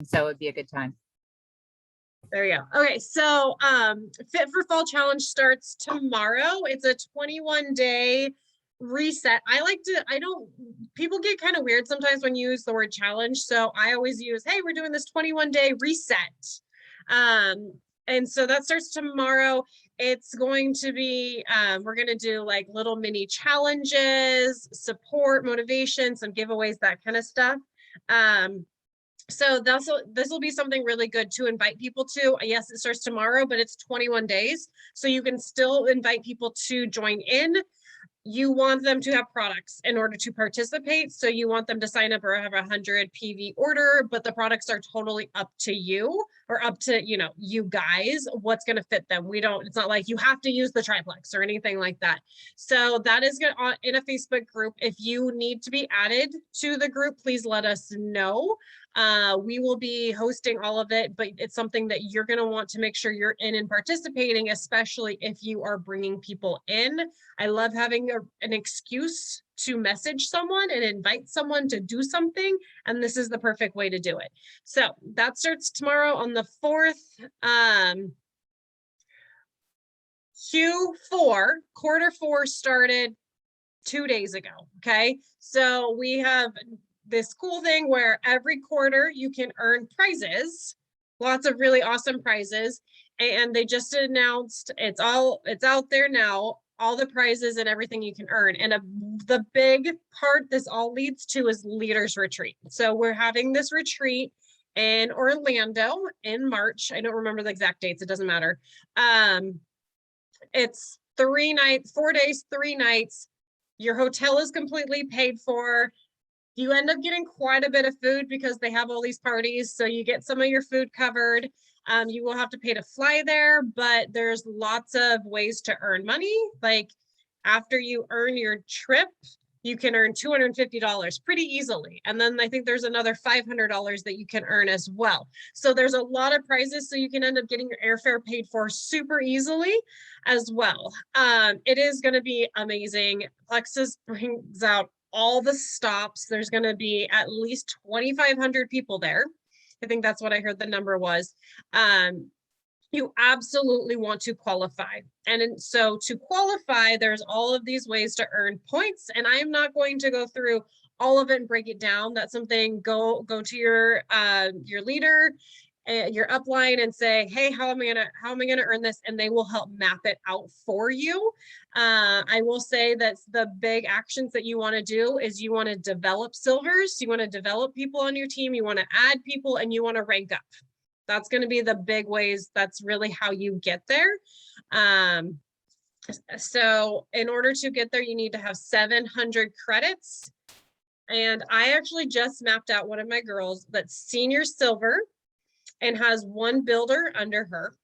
So it would be a good time. There you go. Okay, so Fit for Fall Challenge starts tomorrow. It's a 21-day reset. People get kind of weird sometimes when you use the word challenge. So I always use, hey, we're doing this 21-day reset. And so that starts tomorrow. It's going to be, we're going to do like little mini challenges, support, motivation, some giveaways, that kind of stuff. So this will be something really good to invite people to. Yes, it starts tomorrow, but it's 21 days. So you can still invite people to join in. You want them to have products in order to participate. So you want them to sign up or have a 100 PV order, but the products are totally up to you, or up to, you guys, what's going to fit them. It's not like you have to use the triplex or anything like that. So that is good in a Facebook group. If you need to be added to the group, please let us know. We will be hosting all of it, but it's something that you're going to want to make sure you're in and participating, especially if you are bringing people in. I love having an excuse to message someone and invite someone to do something, and this is the perfect way to do it. So that starts tomorrow on the 4th. Q4, quarter 4 started 2 days ago. Okay, so we have this cool thing where every quarter you can earn prizes, lots of really awesome prizes. And they just announced it's out there now, all the prizes and everything you can earn. And the big part this all leads to is Leaders Retreat. So we're having this retreat in Orlando in March. I don't remember the exact dates, it doesn't matter. It's 4 days, 3 nights. Your hotel is completely paid for. You end up getting quite a bit of food because they have all these parties. So you get some of your food covered. You will have to pay to fly there, but there's lots of ways to earn money. Like after you earn your trip, you can earn $250 pretty easily. And then I think there's another $500 that you can earn as well. So there's a lot of prizes. So you can end up getting your airfare paid for super easily as well. It is going to be amazing. Plexus brings out all the stops. There's going to be at least 2,500 people there. I think that's what I heard the number was. You absolutely want to qualify. And so to qualify, there's all of these ways to earn points. And I am not going to go through all of it and break it down. That's something, go to your leader, your upline, and say, hey, how am I gonna earn this? And they will help map it out for you. I will say that the big actions that you want to do is you want to develop silvers, you want to develop people on your team, you want to add people, and you want to rank up. That's going to be the big ways. That's really how you get there. So in order to get there, you need to have 700 credits. And I actually just mapped out one of my girls that's senior silver and has 1 builder under her.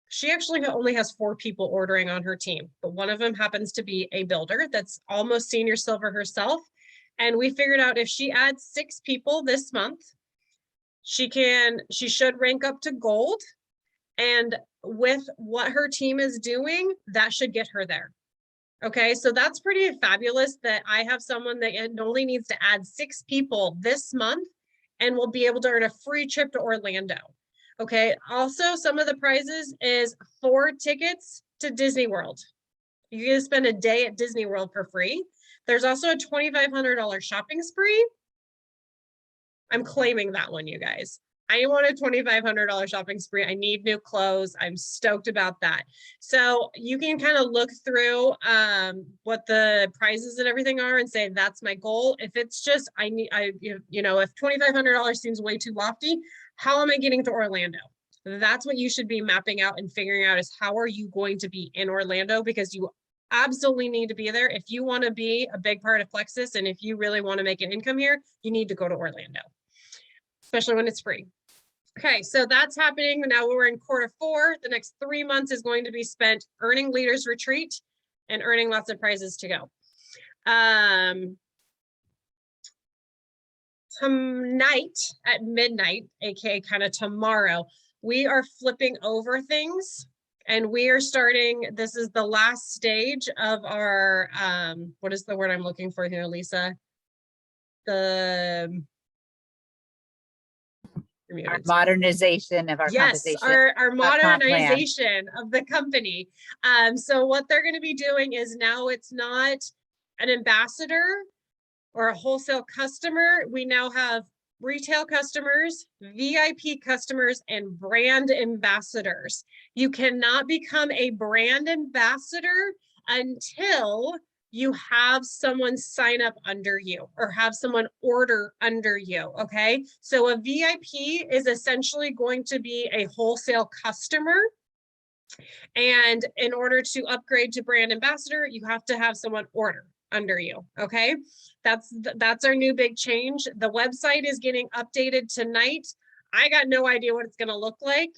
She actually only has 4 people ordering on her team, but one of them happens to be a builder that's almost senior silver herself. And we figured out if she adds 6 people this month, she should rank up to gold. And with what her team is doing, that should get her there. Okay, so that's pretty fabulous that I have someone that only needs to add 6 people this month and will be able to earn a free trip to Orlando. Okay, also some of the prizes is 4 tickets to Disney World. You get to spend a day at Disney World for free. There's also a $2,500 shopping spree. I'm claiming that one, you guys. I want a $2,500 shopping spree. I need new clothes. I'm stoked about that. So you can kind of look through what the prizes and everything are and say, that's my goal. If it's just, if $2,500 seems way too lofty, how am I getting to Orlando? That's what you should be mapping out and figuring out is how are you going to be in Orlando, because you absolutely need to be there. If you want to be a big part of Plexus and if you really want to make an income here, you need to go to Orlando, especially when it's free. Okay, so that's happening. Now we're in quarter 4. The next 3 months is going to be spent earning Leaders Retreat and earning lots of prizes to go. Tonight at midnight, aka kind of tomorrow, we are flipping over things and we are starting, this is the last stage of our, what is the word I'm looking for here, Lisa? You're Our muted. modernization of our Yes, compensation. our comp plan. modernization of the company. So what they're going to be doing is now it's not an ambassador or a wholesale customer. We now have retail customers, VIP customers, and brand ambassadors. You cannot become a brand ambassador until you have someone sign up under you or have someone order under you, okay? So a VIP is essentially going to be a wholesale customer. And in order to upgrade to brand ambassador, you have to have someone order under you, okay? That's our new big change. The website is getting updated tonight. I got no idea what it's gonna look like.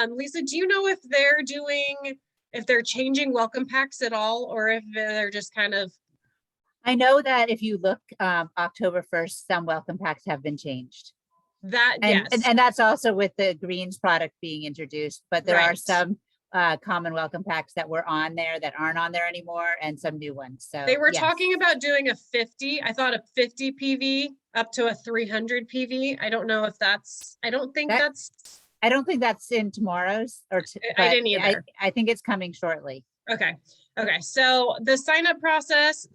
Lisa, do you know if they're changing welcome packs at all, or if they're just kind of? I know that if you look October 1st, some welcome packs have been changed. Yes. And that's also with the greens product being introduced, but there are Right. some common welcome packs that were on there that aren't on there anymore, and some new ones. So They were yes. talking about doing a 50. I thought a 50 PV up to a 300 PV. I don't know if that's, I don't think that's in tomorrow's I didn't either. I think it's coming shortly. Okay. So the sign up process,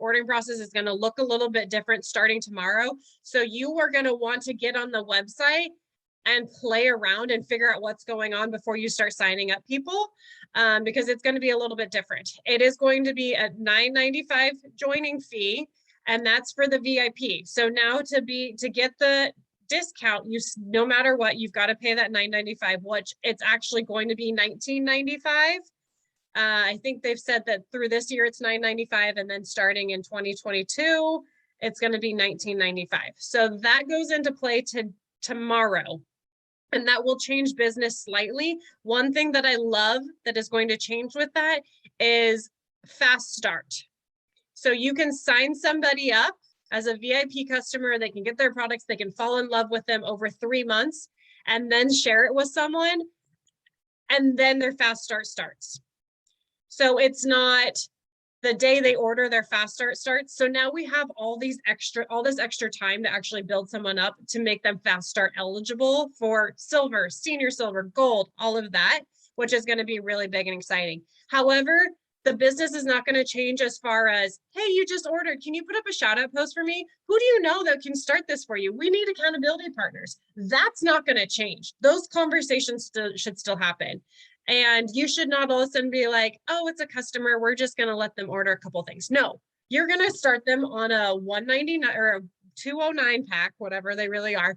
ordering process is going to look a little bit different starting tomorrow. So you are going to want to get on the website and play around and figure out what's going on before you start signing up people, because it's going to be a little bit different. It is going to be a $9.95 joining fee, and that's for the VIP. So now to get the discount, no matter what, you've got to pay that $9.95, which it's actually going to be $19.95. I think they've said that through this year it's $9.95, and then starting in 2022 it's going to be $19.95. So that goes into play tomorrow, and that will change business slightly. One thing that I love that is going to change with that is fast start. So you can sign somebody up as a VIP customer, they can get their products, they can fall in love with them over 3 months, and then share it with someone, and then their fast start starts. So it's not the day they order, their fast start starts. So now we have all this extra time to actually build someone up to make them fast start eligible for silver, senior silver, gold, all of that, which is going to be really big and exciting. However, the business is not going to change as far as, hey, you just ordered, can you put up a shout out post for me? Who do you know that can start this for you? We need accountability partners. That's not going to change. Those conversations should still happen. And you should not all of a sudden be like, oh, it's a customer, we're just going to let them order a couple things. No, you're going to start them on a 199 or a 209 pack, whatever they really are,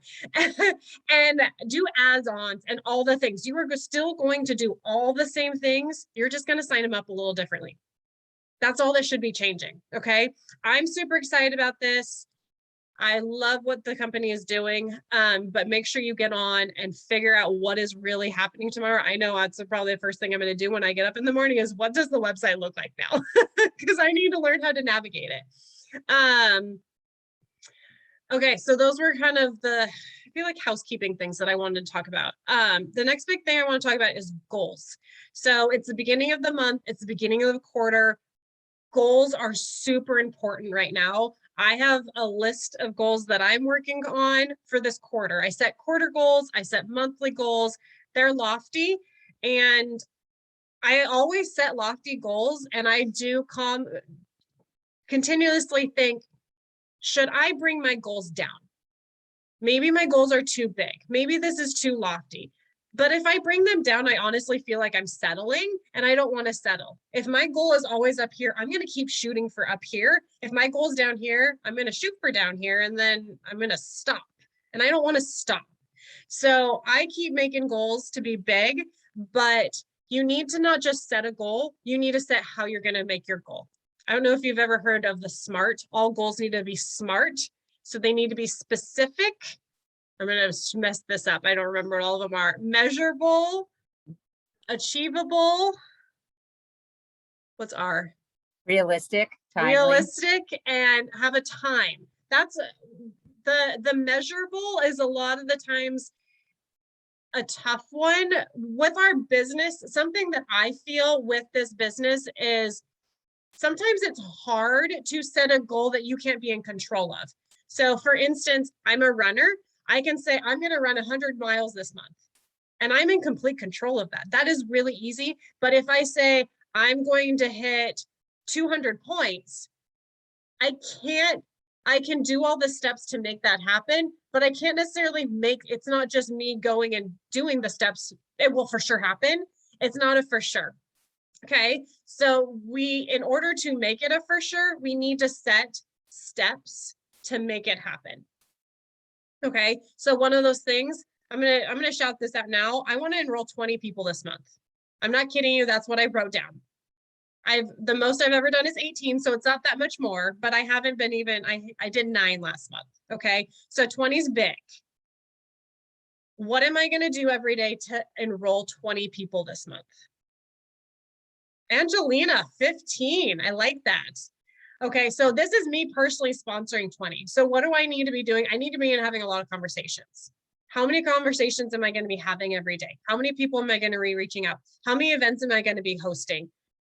and do add-ons and all the things. You are still going to do all the same things. You're just going to sign them up a little differently. That's all that should be changing. Okay. I'm super excited about this. I love what the company is doing, but make sure you get on and figure out what is really happening tomorrow. I know that's probably the first thing I'm going to do when I get up in the morning is, what does the website look like now? Because I need to learn how to navigate it. Okay, so those were kind of I feel like housekeeping things that I wanted to talk about. The next big thing I want to talk about is goals. So it's the beginning of the month, it's the beginning of the quarter. Goals are super important right now. I have a list of goals that I'm working on for this quarter. I set quarter goals, I set monthly goals. They're lofty, and I always set lofty goals, and I do continuously think, should I bring my goals down? Maybe my goals are too big. Maybe this is too lofty. But if I bring them down, I honestly feel like I'm settling, and I don't want to settle. If my goal is always up here, I'm going to keep shooting for up here. If my goal is down here, I'm going to shoot for down here, and then I'm going to stop. And I don't want to stop. So I keep making goals to be big, but you need to not just set a goal. You need to set how you're going to make your goal. I don't know if you've ever heard of the SMART. All goals need to be SMART. So they need to be specific. I'm going to mess this up. I don't remember what all of them are. Measurable, achievable. What's R? Realistic, timely. Realistic, and have a time. That's the measurable is a lot of the times a tough one. With our business, something that I feel with this business is sometimes it's hard to set a goal that you can't be in control of. So for instance, I'm a runner. I can say, I'm going to run 100 miles this month. And I'm in complete control of that. That is really easy. But if I say I'm going to hit 200 points, I can do all the steps to make that happen, but I can't necessarily it's not just me going and doing the steps. It will for sure happen. It's not a for sure. Okay. So in order to make it a for sure, we need to set steps to make it happen. Okay. So one of those things, I'm going to shout this out now. I want to enroll 20 people this month. I'm not kidding you. That's what I wrote down. The most I've ever done is 18. So it's not that much more, but I haven't been even, I did 9 last month. Okay. So 20 is big. What am I going to do every day to enroll 20 people this month? Angelina, 15. I like that. Okay, so this is me personally sponsoring 20. So what do I need to be doing? I need to be having a lot of conversations. How many conversations am I going to be having every day? How many people am I going to be reaching out? How many events am I going to be hosting?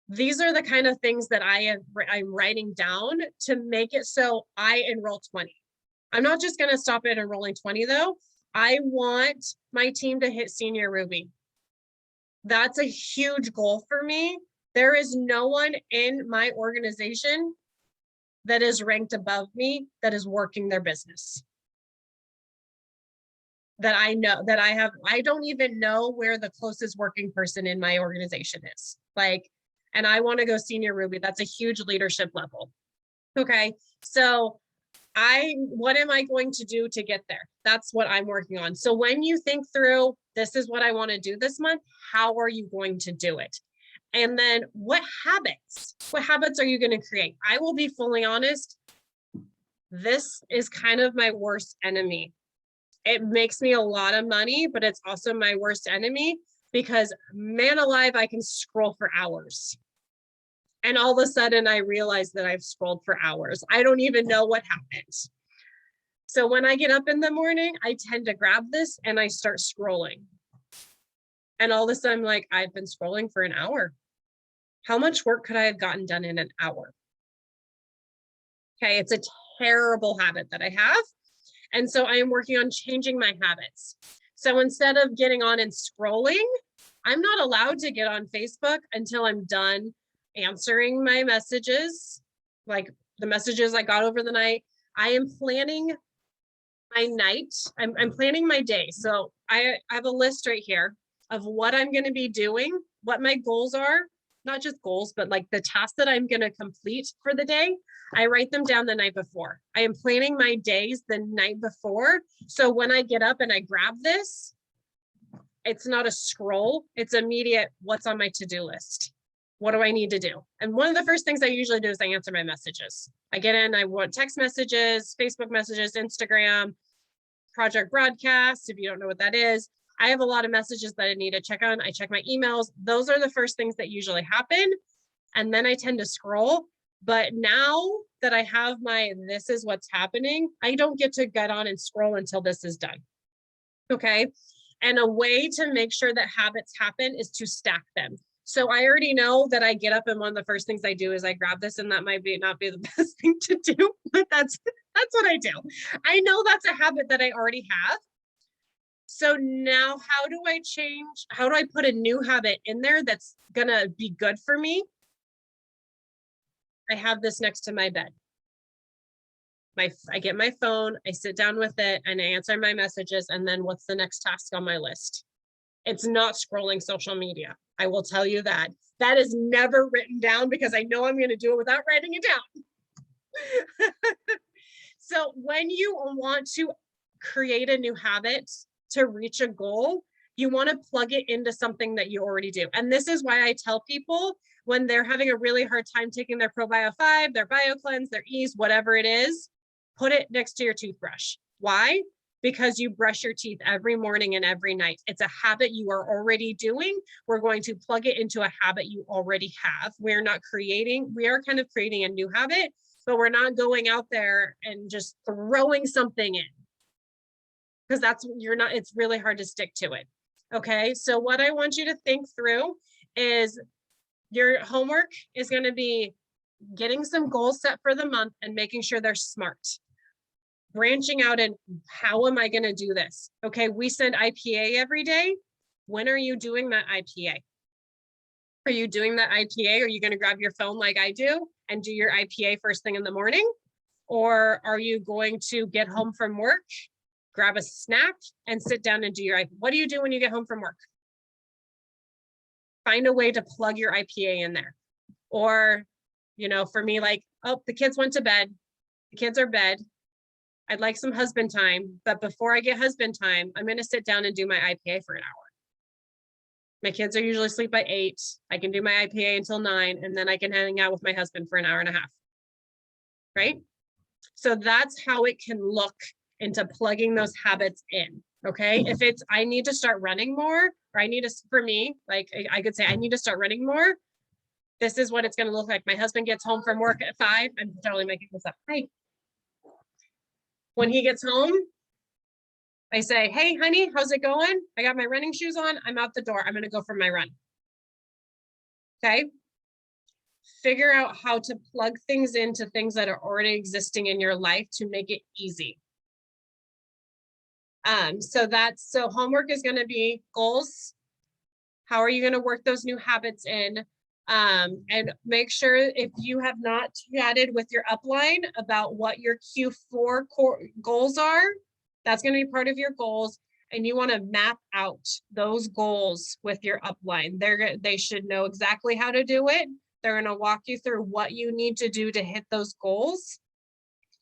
These are the kind of things that I'm writing down to make it so I enroll 20. I'm not just going to stop at enrolling 20 though. I want my team to hit Senior Ruby. That's a huge goal for me. There is no one in my organization that is ranked above me that is working their business. That I know that I don't even know where the closest working person in my organization is. And I want to go Senior Ruby. That's a huge leadership level. Okay. So what am I going to do to get there? That's what I'm working on. So when you think through, this is what I want to do this month, how are you going to do it? And then what habits are you going to create? I will be fully honest. This is kind of my worst enemy. It makes me a lot of money, but it's also my worst enemy because man alive, I can scroll for hours. And all of a sudden I realize that I've scrolled for hours. I don't even know what happened. So when I get up in the morning, I tend to grab this and I start scrolling. And all of a sudden I'm like, I've been scrolling for an hour. How much work could I have gotten done in an hour? Okay, it's a terrible habit that I have. And so I am working on changing my habits. So instead of getting on and scrolling, I'm not allowed to get on Facebook until I'm done answering my messages, like the messages I got over the night. I am planning my night. I'm planning my day. So I have a list right here of what I'm going to be doing, what my goals are. Not just goals, but like the tasks that I'm going to complete for the day. I write them down the night before. I am planning my days the night before. So when I get up and I grab this, it's not a scroll. It's immediate. What's on my to-do list? What do I need to do? And one of the first things I usually do is I answer my messages. I get in, I want text messages, Facebook messages, Instagram, project broadcasts. If you don't know what that is, I have a lot of messages that I need to check on. I check my emails. Those are the first things that usually happen. And then I tend to scroll. But now that I have this is what's happening, I don't get to get on and scroll until this is done. Okay. And a way to make sure that habits happen is to stack them. So I already know that I get up and one of the first things I do is I grab this, and that might not be the best thing to do, but that's what I do. I know that's a habit that I already have. So now how do I put a new habit in there that's going to be good for me? I have this next to my bed. I get my phone, I sit down with it and I answer my messages. And then what's the next task on my list? It's not scrolling social media. I will tell you that. That is never written down because I know I'm going to do it without writing it down. So when you want to create a new habit to reach a goal, you want to plug it into something that you already do. And this is why I tell people when they're having a really hard time taking their ProBio 5, their Bio Cleanse, their Ease, whatever it is, put it next to your toothbrush. Why? Because you brush your teeth every morning and every night. It's a habit you are already doing. We're going to plug it into a habit you already have. We are kind of creating a new habit, but we're not going out there and just throwing something in. Because it's really hard to stick to it. Okay, so what I want you to think through is your homework is going to be getting some goals set for the month and making sure they're smart. branching out and how am I going to do this? Okay, we send IPA every day. When are you doing that IPA? Are you doing that IPA? Are you going to grab your phone like I do and do your IPA first thing in the morning? Or are you going to get home from work, grab a snack and sit down and do your IPA? What do you do when you get home from work? Find a way to plug your IPA in there. Or, you know, for me, like, oh, the kids went to bed. The kids are bed. I'd like some husband time, but before I get husband time, I'm going to sit down and do my IPA for an hour. My kids are usually asleep by 8. I can do my IPA until 9, and then I can hang out with my husband for an hour and a half. Right? So that's how it can look into plugging those habits in. Okay. If it's, I need to start running more, or I need to, for me, like I could say, I need to start running more. This is what it's going to look like. My husband gets home from work at 5. I'm totally making this up. Hi. When he gets home, I say, hey, honey, how's it going? I got my running shoes on. I'm out the door. I'm going to go for my run. Okay. Figure out how to plug things into things that are already existing in your life to make it easy. So homework is going to be goals. How are you going to work those new habits in? And make sure if you have not chatted with your upline about what your Q4 core goals are, that's going to be part of your goals. And you want to map out those goals with your upline. They should know exactly how to do it. They're going to walk you through what you need to do to hit those goals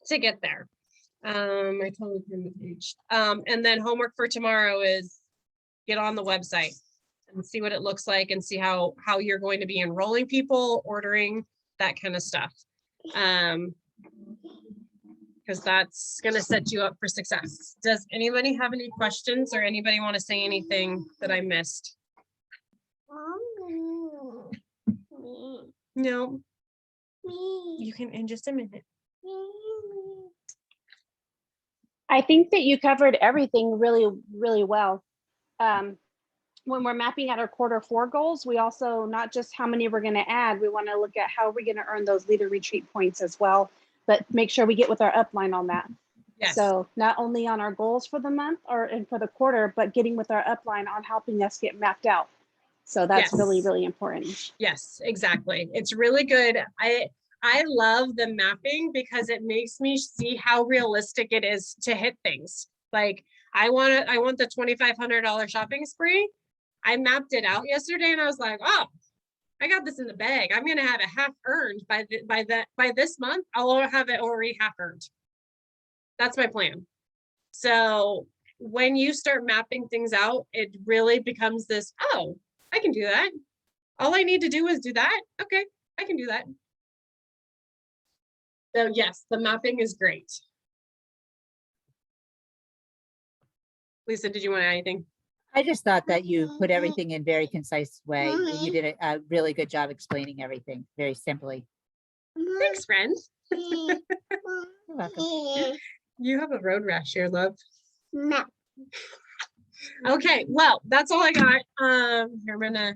to get there. I totally turned the page. And then homework for tomorrow is get on the website and see what it looks like and see how you're going to be enrolling people, ordering, that kind of stuff. Because that's going to set you up for success. Does anybody have any questions or anybody want to say anything that I missed? No. You can in just a minute. I think that you covered everything really, really well. When we're mapping out our Q4 goals, we also, not just how many we're going to add, we want to look at how we're going to earn those leader retreat points as well, but make sure we get with our upline on that. Yes. So not only on our goals for the month and for the quarter, but getting with our upline on helping us get mapped out. So that's really, really important. Yes, exactly. It's really good. I love the mapping because it makes me see how realistic it is to hit things. Like I want the $2,500 shopping spree. I mapped it out yesterday and I was like, oh, I got this in the bag. I'm going to have it half earned by this month. I'll have it already half earned. That's my plan. So when you start mapping things out, it really becomes this, oh, I can do that. All I need to do is do that. Okay, I can do that. So yes, the mapping is great. Lisa, did you want to add anything? I just thought that you put everything in very concise way. You did a really good job explaining everything very simply. Thanks, friend. You're welcome. You have a road rash here, love. No. Okay, well, that's all I got. Here, I'm gonna,